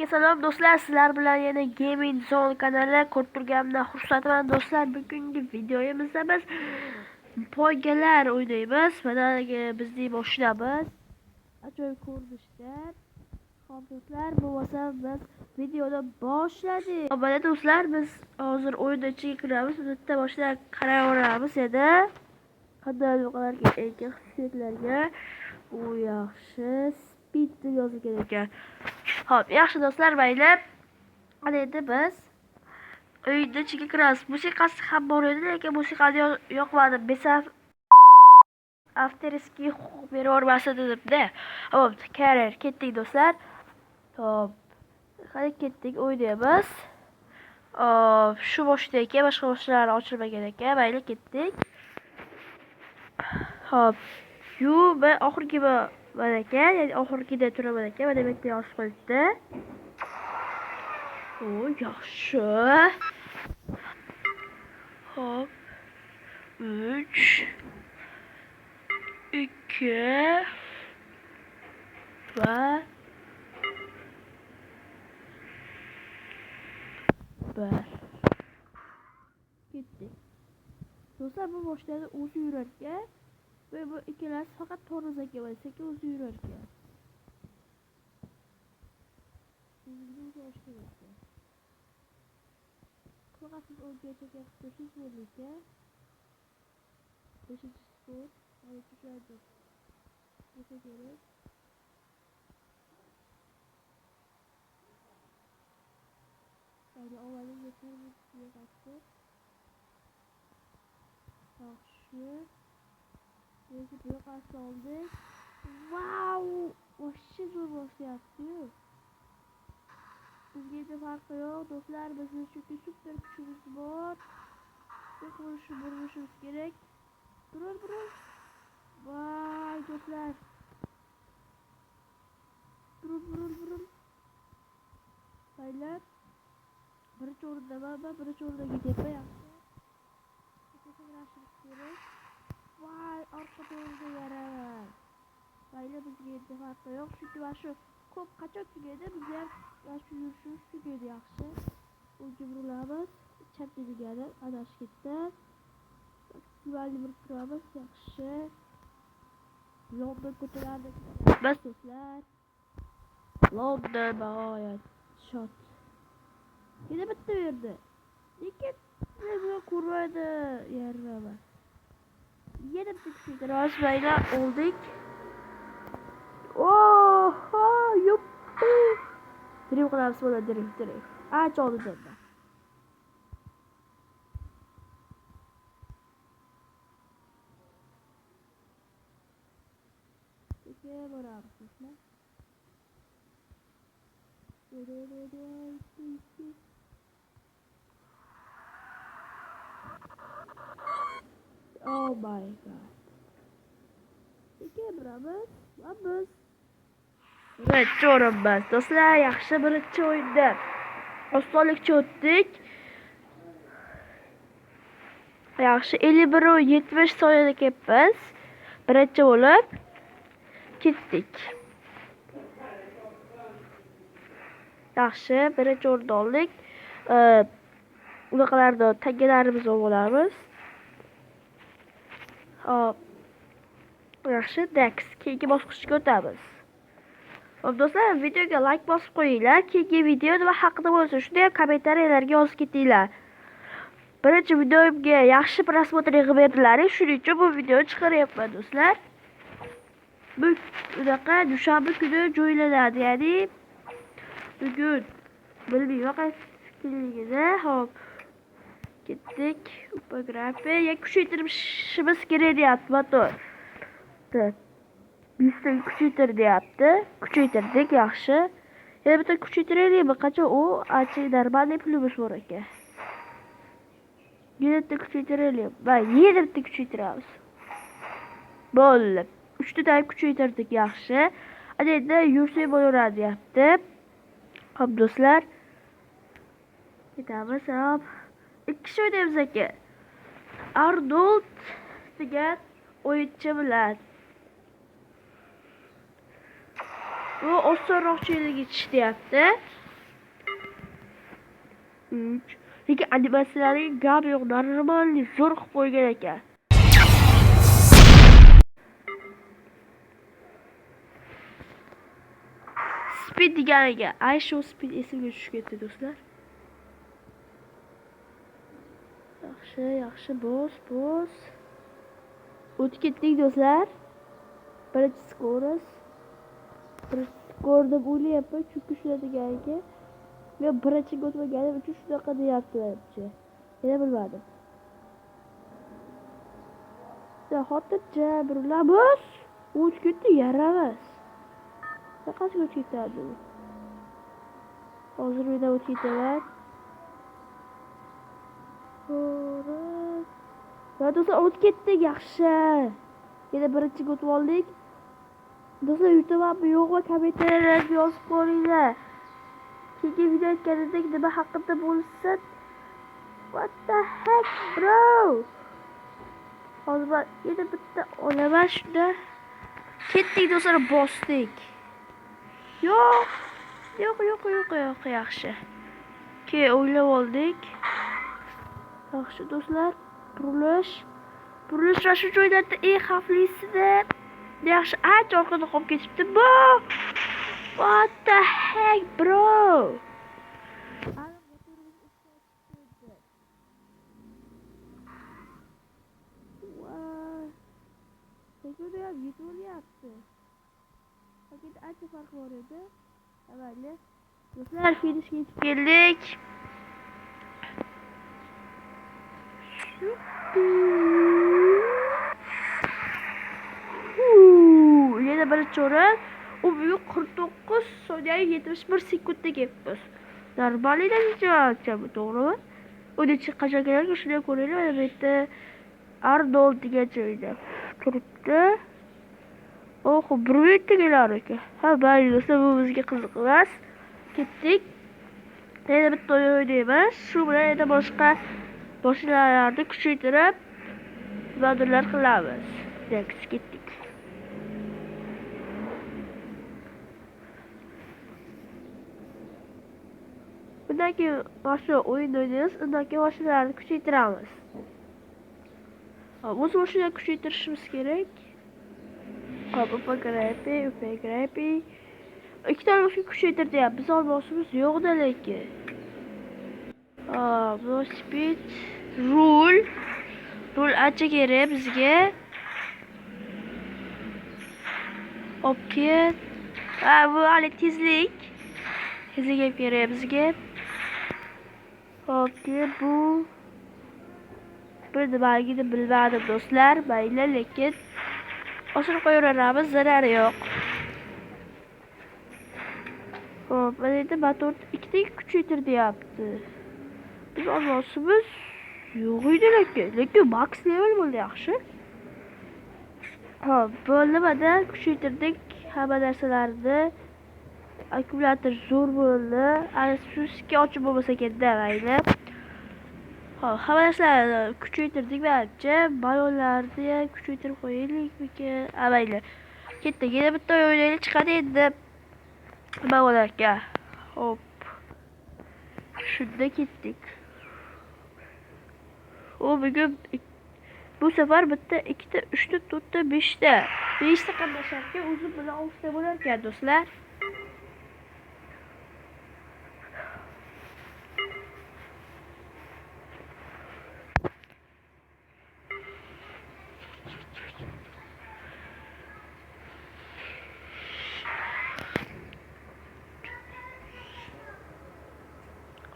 Hammaga salom do'stlar, sizlar bilan yana Gaming Zone kanali ko'rib turganimdan xursandman do'stlar. Bugungi videomizda biz poygalar o'ynaymiz. Mana bizning mashinamiz ajoyib ko'rinishda. Xo'p do'stlar, bo'lmasa biz videoni boshladik. Mana do'stlar, biz hozir o'yinga kiramiz. Bitta boshlab qaraveramiz edi. Qanday yo'qlarga ega xususiyatlarga u yaxshi speed deb yozilgan ekan. Xo'p, yaxshi do'stlar, mayli. Ana endi biz o'yinga kiramiz. Musiqasi ham bor edi, lekin musiqani yoqmadi. Besaf afteriski huquq beravermasa dedimda. Xo'p, karar ketdik do'stlar. Xo'p, hali ketdik, o'ynaymiz. Shu boshda ekan, boshqa boshlar ochilmagan ekan. Mayli, ketdik. Xo'p, ben oxirgi mana ekan, ya'ni oxirgida turaman ekan. Mana bitta yozib qo'yibdi. O, yaxshi. Xo'p, 3 2 va 1 ketdik. Do'stlar, bu boshlarda o'zi yurar ekan. Ve bu ikilasi faqat tormoz ekan, sekin o'zi yurar ekan. Faqat siz o'rgatga chiqishsiz bo'ldi. 5-sport, hali tushadi. Nima kerak? Yani ovalin yeterli yo'qotdi. Yaxshi. Neyse, bir qasd oldik. Wow! Вообще zo'r boshlayapti-yu. Bizga hech farqi yo'q do'stlar, bizning chunki super kuchimiz bor. Biz burishimiz kerak. Burur. Vay do'stlar. Burur. Baylar. Birinchi o'rindaman, birinchi o'ringa ketyapman, yaxshi. Kechagrashimiz kerak. Vay, orqa to'g'riga yaraman. Baylar, bizga hech farqi yo'q, chunki mana shu ko'p qachon tugaydi, biz ham yaxshi yurishimiz tugaydi, yaxshi. O'yga burilamiz, chapga degani, adash ketdi. Güvenli bir turamiz, yaxshi. London ko'chalarida bas do'stlar. London bag'oyat shot. Yana bitta berdi. Lekin nima ko'rmadi, yarama. Yana bitta kuchaytiramiz, baylar, oldik. Oho, yuppi. Direkt qilamiz, mana direkt. Aç oldu dedi. Peki, boramiz do'stlar. Oh my god. Peki, boramiz. Birinchi o'rinmiz do'stlar, yaxshi birinchi o'yinda osonlikcha o'tdik. Yaxshi 51:70 soniyada kelibmiz. Birinchi bo'lib ketdik. Yaxshi, birinchi o'rinni oldik. Unaqalarda tangalarimizni olamiz. Hop. Yaxshi, next keyingi bosqichga o'tamiz. Hop do'stlar, videoga like bosib qo'yinglar. Keyingi video nima haqida bo'lsa, shuni ham kommentariyalarga yozib ketinglar. Birinchi videomga yaxshi prosmotr yig'ib berdilaring, shuning uchun bu videoni chiqaryapman do'stlar. Bu unaqa dushanba kuni joylanadi, ya'ni bugun bilmayman qaysiligida. Hop. Ketdik. Upografiya, ya kuchaytirishimiz kerak deyapti motor. Bizning kuchaytir deyapti. Kuchaytirdik, yaxshi. Yana bitta kuchaytiraylikmi? Qachon u ancha normalniy pulimiz bor ekan. Yana bitta kuchaytiraylik. Va yana bitta kuchaytiramiz. Bo'ldi. 3 ta kuchaytirdik, yaxshi. Endi yursak bo'laveradi deyapti. Xo'p do'stlar. Ketamiz, hop. Ikki kishi o'ynaymiz ekan. Arnold degan o'yinchi bilan. Bu osonroq joylarga chiqyapti. 3. Lekin animatsiyalariga gap yo'q, normalniy zo'r qilib qo'ygan ekan. Speed deganiga, ay shu speed esimga tushib ketdi do'stlar. Yaxshi, bos. O'tib ketdik do'stlar. Birinchi skor deb o'ylayapman, chunki shunday deganiga. Men birinchiga o'tmaganim uchun shunaqa deyaptilar. Yana bilmadim. Xotirjam burilamiz. O'tib ketdi, yaramas. Qancha o'tib ketadi? Hozir men o'tib ketaman. Va do'stlar o'tib ketdik, yaxshi. Yana birinchiga o'tib oldik. Do'stlar YouTube'ga yo'qmi, kommentariylarga yozib qo'yinglar. Chunki video aytganidek nima haqida bo'lsa, what the heck bro? Hozir men yana bitta olaman shunda. Ketdik do'stlar, bosdik. Yo'q, yaxshi. O'ylab oldik. Yaxshi do'stlar, burilish va shu joylarda eng xavflisi. Yaxshi, ancha orqada qolib ketibdi bu. What the heck bro? Teko'da ham yetaveryapti. Paketda ancha farq bor edi. Avvalgi do'stlar, finishga yetib keldik. Yana birinchi o'rin. U 49 soniyaga 71 sekundda kelibmiz. Normalniy natija, to'g'rimi? O'ninchi qachongalarga shunday ko'ringlar, mana bu yerda Arnold degan joyda turibdi. Oh, bir minutda kelar ekan. Ha, mayli do'stlar, bu bizga qiziq emas. Ketdik. Yana bitta o'ynaymiz. Shu bilan yana boshqa mashinalarni kuchaytirib manevrlar qilamiz. Next ketdik. Bundan keyin boshqa o'yin o'ynaymiz, undan keyin mashinalarni kuchaytiramiz. O'z mashinani kuchaytirishimiz kerak. Upa-grapi. Ikkita mashina kuchaytiryapmiz, olmosimiz yo'qda lekin. Bu speed, rul ancha kerak bizga. Opket. Bu hali tezlik ham kerak bizga. Opket bu bir nimaligini bilmadim do'stlar, mayli, lekin oshirib qo'yaveramiz, zarari yo'q. Hop, mana endi motor ikkita kuchaytiryapti. Biz olmosimiz yo'q edi lekin max level bo'ldi, yaxshi. Hop, bo'ldi, mana kuchaytirdik hamma narsalarni. Akkumulyator zo'r bo'ldi. Ana shuski ochib bo'lmasa kerak-da, mayli. Hop, hamma narsalarni kuchaytirdik menimcha. Ballonlarni ham kuchaytirib qo'yaylikmikan? Mayli. Ketdik, yana bitta o'ynaylik, chiqadi endi. Nima bo'lar ekan? Hop. Shunda ketdik. Bugun bu safar bitta, ikkita, uchta, to'rtta, beshta qatnasharkan, o'zi bilan 6 ta bo'lar ekan do'stlar.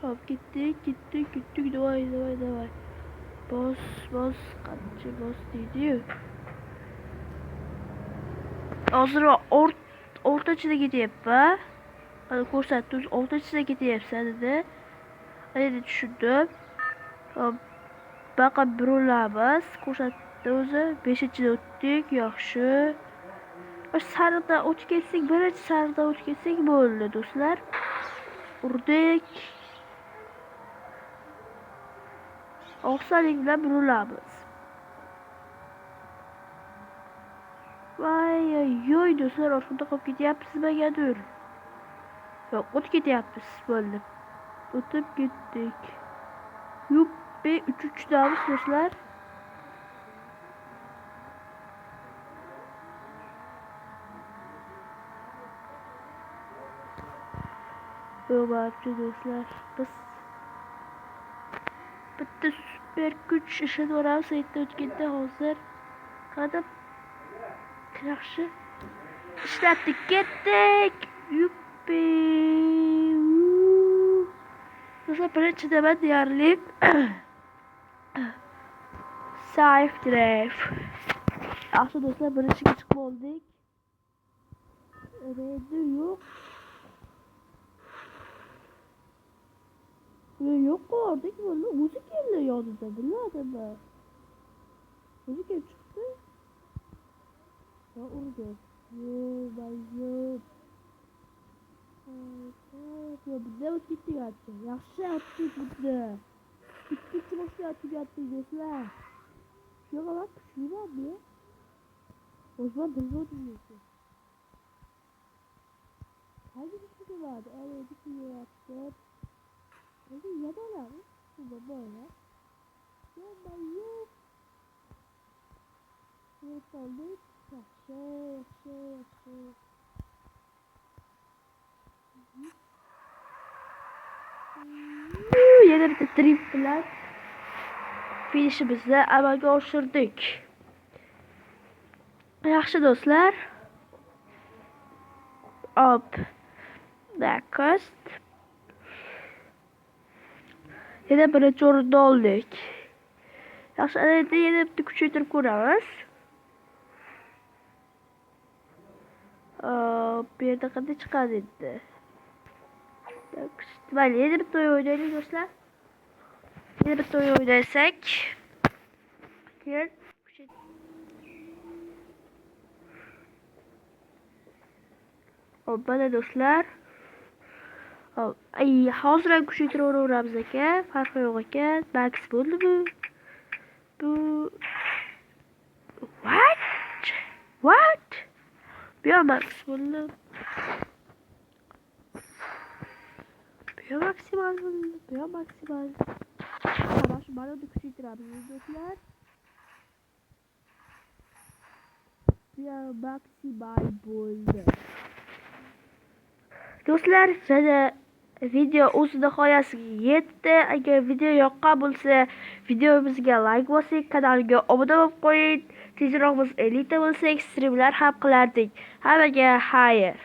Hop, ketdik. Davay. Bos, qancha bos deydi-yu. Hozir o'rtachida ketyapman. Ana ko'rsatdi, o'rtachida ketyapsan dedi. Endi tushundim. Hop, baqa burilamiz. Ko'rsatdi o'zi. 5-chida o'tdik, yaxshi. Sariqdan o'tib ketsak, birinchi sariqdan o'tib ketsak bo'ldi do'stlar. Urdik. Oqsalik bilan burilamiz. Voy do'stlar, orqada qolib ketyapmiz nimagadir. Yo'q, o'tib ketyapmiz, bo'ldi. O'tib ketdik. Yuppi 3-3'damiz do'stlar. Barcha do'stlar, biz bitta super kuch ishini o'ramiz saytda o'tganda hozir qadam yaxshi ishlatdik, ketdik. Yuppi. Do'stlar, birinchidaman deyarli. Safe drive. Yaxshi do'stlar, birinchiga chiqib oldik. Reydi yo'q. Yo'q ko'rdik buni. O'zi keldi yonida, biladimi? O'zi kelib chiqdi. Ya urdi. Yo'q. Ya bunday o'tib ketdik atdi. Yaxshi atdik bunda. Ikkinchi boshga tugatdik do'stlar. Shunaqa bak, kuchlilarmi? O'zman bilmaydi. Hangi kuchli vardı? Evet, kuchli yaptı. Hadi yadalar. Şurada böyle. Yok. Evet aldık. Yaxşı. Yana bitta trip bilan finishimizni amalga oshirdik. Yaxshi do'stlar. Up the coast. Yana birinchi o'rinda oldik. Yaxshi, endi yana bitta kuchaytirib ko'ramiz. Bu yerda qanday chiqadi endi? Mayli, yana bitta o'yin o'ynaylik do'stlar. Yana bitta o'yin o'ynaysak. Keyin mana do'stlar. Hozir ham kuchaytiraveramiz aka. Farqi yo'q ekan. Max bo'ldimi? Bu What? Biomax bo'ldi. Biomaximal bo'ldi. Biomaximal. Qarash, mana uni kuchaytiramiz do'stlar. Biomaximal bo'ldi. Do'stlar, yana video o'z nihoyasiga yetdi. Agar video yoqqan bo'lsa, videomizga like bosing, kanalga obuna bo'lib qo'ying. Tezroq biz elita bo'lsak, streamlar ham qilardik. Hammaga xayr.